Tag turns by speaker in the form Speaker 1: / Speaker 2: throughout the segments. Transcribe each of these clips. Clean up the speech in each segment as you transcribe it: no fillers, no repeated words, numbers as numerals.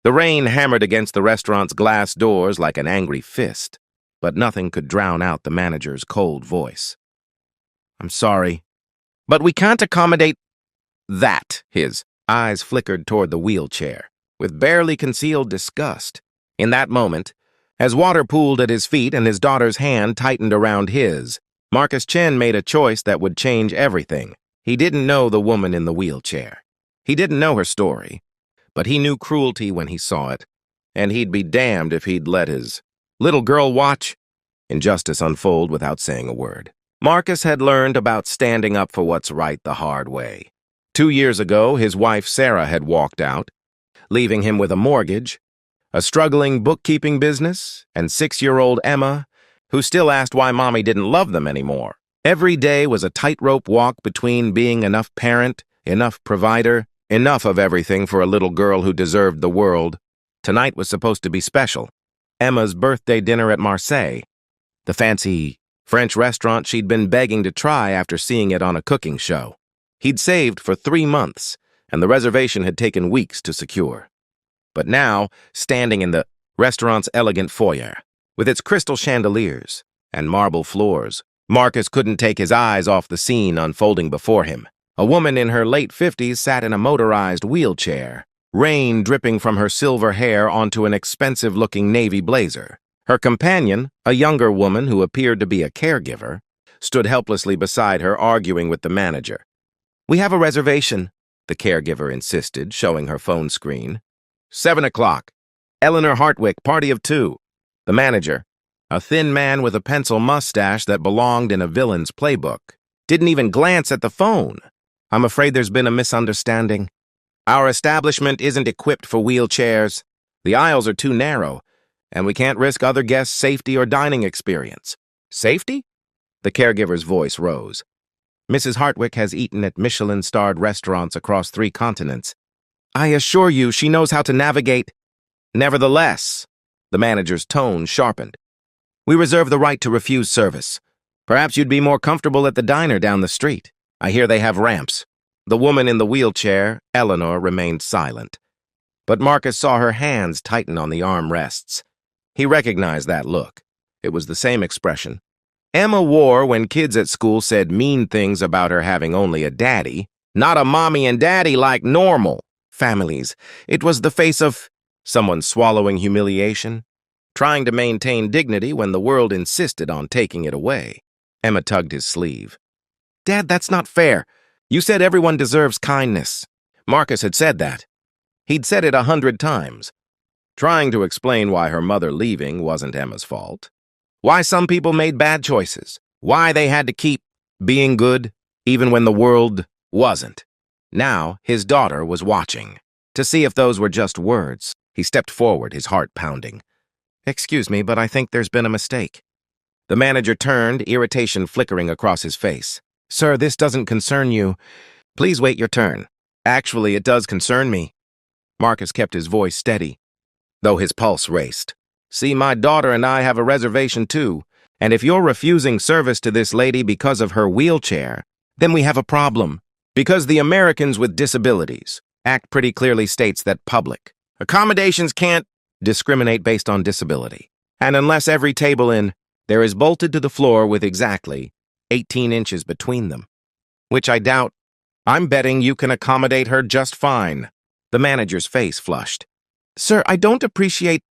Speaker 1: The rain hammered against the restaurant's glass doors like an angry fist, but nothing could drown out the manager's cold voice. "I'm sorry, but we can't accommodate that." His eyes flickered toward the wheelchair, with barely concealed disgust. In that moment, as water pooled at his feet and his daughter's hand tightened around his, Marcus Chen made a choice that would change everything. He didn't know the woman in the wheelchair. He didn't know her story, but he knew cruelty when he saw it, and he'd be damned if he'd let his little girl watch injustice unfold without saying a word. Marcus had learned about standing up for what's right the hard way. 2 years ago, his wife Sarah had walked out, leaving him with a mortgage, a struggling bookkeeping business, and 6-year-old Emma, who still asked why mommy didn't love them anymore. Every day was a tightrope walk between being enough parent, enough provider, enough of everything for a little girl who deserved the world. Tonight was supposed to be special. Emma's birthday dinner at Marseille, the fancy French restaurant she'd been begging to try after seeing it on a cooking show. He'd saved for 3 months, and the reservation had taken weeks to secure. But now, standing in the restaurant's elegant foyer, with its crystal chandeliers and marble floors, Marcus couldn't take his eyes off the scene unfolding before him. A woman in her late 50s sat in a motorized wheelchair, rain dripping from her silver hair onto an expensive-looking navy blazer. Her companion, a younger woman who appeared to be a caregiver, stood helplessly beside her, arguing with the manager. "We have a reservation," the caregiver insisted, showing her phone screen. 7 o'clock. Eleanor Hartwick, party of 2. The manager, a thin man with a pencil mustache that belonged in a villain's playbook, didn't even glance at the phone. "I'm afraid there's been a misunderstanding. Our establishment isn't equipped for wheelchairs. The aisles are too narrow, and we can't risk other guests' safety or dining experience." "Safety?" The caregiver's voice rose. "Mrs. Hartwick has eaten at Michelin-starred restaurants across 3 continents. I assure you she knows how to navigate." "Nevertheless," the manager's tone sharpened, "we reserve the right to refuse service. Perhaps you'd be more comfortable at the diner down the street. I hear they have ramps." The woman in the wheelchair, Eleanor, remained silent, but Marcus saw her hands tighten on the armrests. He recognized that look. It was the same expression Emma wore when kids at school said mean things about her having only a daddy, not a mommy and daddy like normal families. It was the face of someone swallowing humiliation, trying to maintain dignity when the world insisted on taking it away. Emma tugged his sleeve. "Dad, that's not fair. You said everyone deserves kindness." Marcus had said that. He'd said it 100 times, trying to explain why her mother leaving wasn't Emma's fault, why some people made bad choices, why they had to keep being good even when the world wasn't. Now his daughter was watching, to see if those were just words. He stepped forward, his heart pounding. "Excuse me, but I think there's been a mistake." The manager turned, irritation flickering across his face. "Sir, this doesn't concern you. Please wait your turn." "Actually, it does concern me." Marcus kept his voice steady, though his pulse raced. "See, my daughter and I have a reservation too, and if you're refusing service to this lady because of her wheelchair, then we have a problem. Because the Americans with Disabilities Act pretty clearly states that public accommodations can't discriminate based on disability. And unless every table in there is bolted to the floor with exactly 18 inches between them, which I doubt, I'm betting you can accommodate her just fine." The manager's face flushed. "Sir, I don't appreciate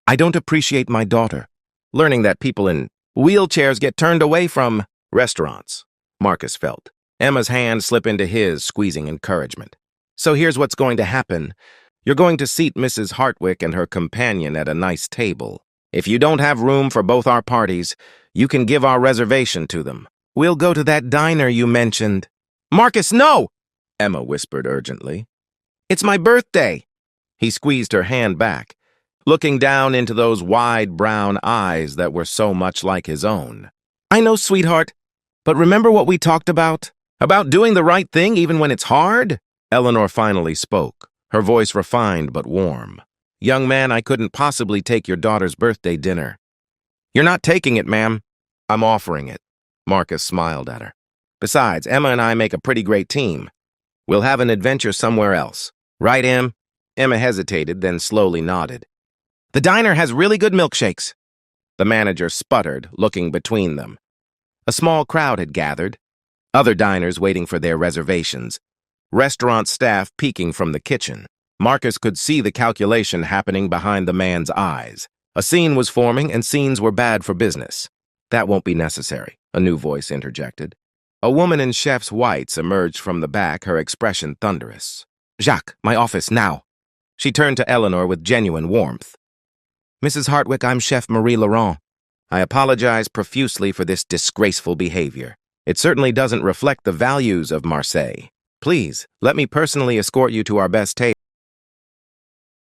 Speaker 1: my daughter learning that people in wheelchairs get turned away from restaurants." Marcus felt Emma's hand slip into his, squeezing encouragement. "So here's what's going to happen. You're going to seat Mrs. Hartwick and her companion at a nice table. If you don't have room for both our parties, you can give our reservation to them. We'll go to that diner you mentioned." "Marcus, no!" Emma whispered urgently. "It's my birthday." He squeezed her hand back, looking down into those wide brown eyes that were so much like his own. "I know, sweetheart, but remember what we talked about? About doing the right thing even when it's hard?" Eleanor finally spoke, her voice refined but warm. "Young man, I couldn't possibly take your daughter's birthday dinner." "You're not taking it, ma'am." "I'm offering it." Marcus smiled at her. "Besides, Emma and I make a pretty great team. We'll have an adventure somewhere else. Right, Em?" Emma hesitated, then slowly nodded. The diner has really good milkshakes. The manager sputtered, looking between them. A small crowd had gathered, other diners waiting for their reservations, restaurant staff peeking from the kitchen. Marcus could see the calculation happening behind the man's eyes. A scene was forming, and scenes were bad for business. That won't be necessary, a new voice interjected. A woman in chef's whites emerged from the back, her expression thunderous. Jacques, my office, now. She turned to Eleanor with genuine warmth. Mrs. Hartwick, I'm Chef Marie Laurent. I apologize profusely for this disgraceful behavior. It certainly doesn't reflect the values of Marseille. Please, let me personally escort you to our best table.